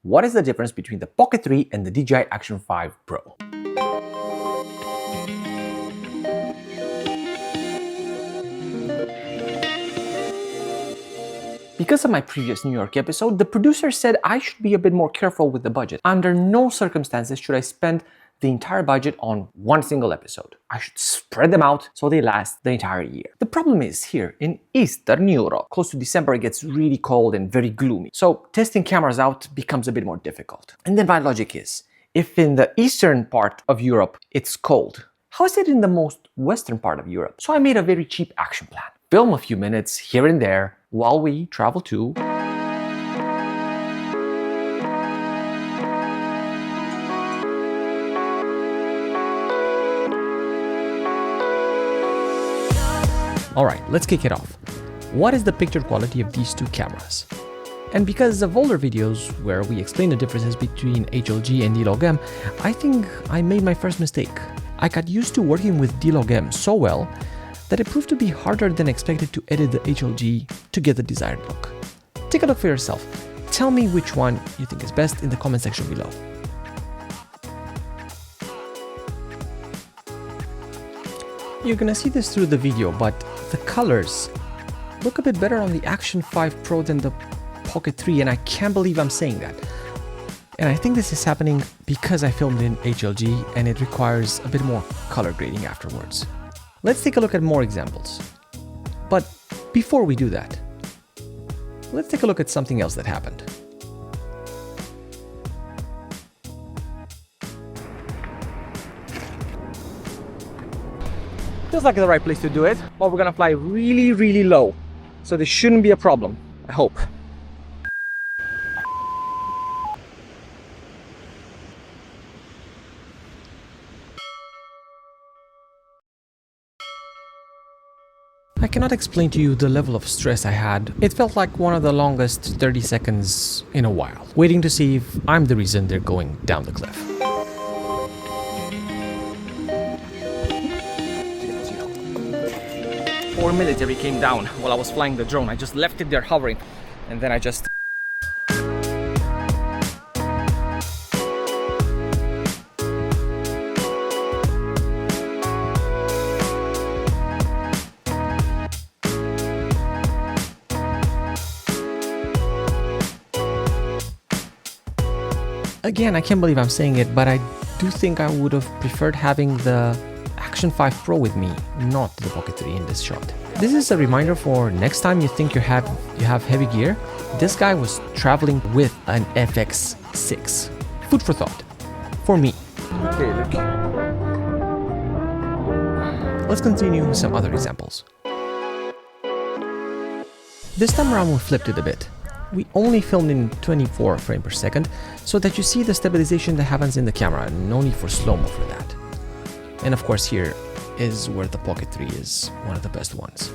What is the difference between the Pocket 3 and the DJI Action 5 Pro? Because of my previous New York episode, the producer said I should be a bit more careful with the budget. Under no circumstances should I spend the entire budget on one single episode. I should spread them out so they last the entire year. The problem is here in Eastern Europe, close to December, it gets really cold and very gloomy. So testing cameras out becomes a bit more difficult. And then my logic is, if in the eastern part of Europe it's cold, how is it in the most western part of Europe? So I made a very cheap action plan. Film a few minutes here and there while we travel to Alright, let's kick it off. What is the picture quality of these two cameras? And because of older videos where we explain the differences between HLG and D-Log-M, I think I made my first mistake. I got used to working with D-Log-M so well that it proved to be harder than expected to edit the HLG to get the desired look. Take a look for yourself. Tell me which one you think is best in the comment section below. You're gonna see this through the video, but the colors look a bit better on the Action 5 Pro than the Pocket 3, and I can't believe I'm saying that. And I think this is happening because I filmed in HLG and it requires a bit more color grading afterwards. Let's take a look at more examples. But before we do that, let's take a look at something else that happened. Feels like the right place to do it, but we're gonna fly really, really low. So this shouldn't be a problem, I hope. I cannot explain to you the level of stress I had. It felt like one of the longest 30 seconds in a while, waiting to see if I'm the reason they're going down the cliff. 4 military came down while I was flying the drone. I just left it there hovering, and then I just... Again, I can't believe I'm saying it, but I do think I would have preferred having the Action 5 Pro with me, not the Pocket 3 in this shot. This is a reminder for next time you think you have heavy gear. This guy was traveling with an FX6. Food for thought. For me. Okay, look. Let's continue with some other examples. This time around we flipped it a bit. We only filmed in 24 frames per second so that you see the stabilization that happens in the camera. No need for slow-mo for that. And of course here is where the Pocket 3 is one of the best ones.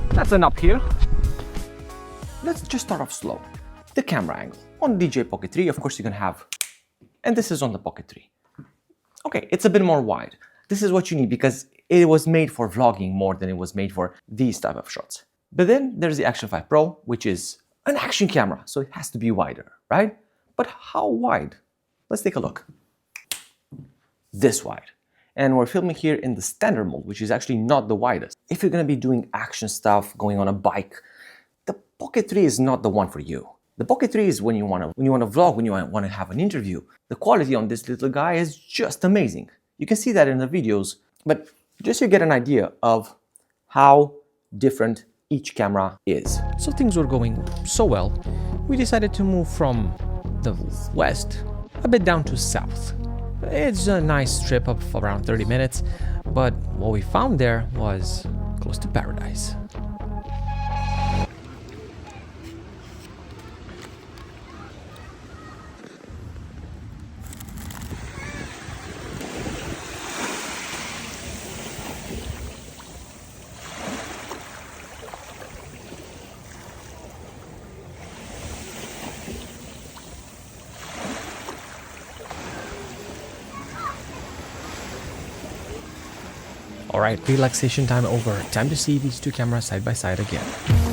That's an uphill. Let's just start off slow. The camera angle. On DJI Pocket 3, of course, you're gonna have, and this is on the Pocket 3. Okay, it's a bit more wide. This is what you need because it was made for vlogging more than it was made for these type of shots. But then there's the Action 5 Pro, which is an action camera, so it has to be wider, right? But how wide? Let's take a look. This wide. And we're filming here in the standard mode, which is actually not the widest. If you're gonna be doing action stuff, going on a bike, the Pocket 3 is not the one for you. The Pocket 3 is when you wanna vlog, when you wanna have an interview. The quality on this little guy is just amazing. You can see that in the videos, but just so you get an idea of how different each camera is. So things were going so well, we decided to move from the west a bit down to south. It's a nice trip of around 30 minutes, but what we found there was close to paradise. Alright, relaxation time over. Time to see these two cameras side by side again.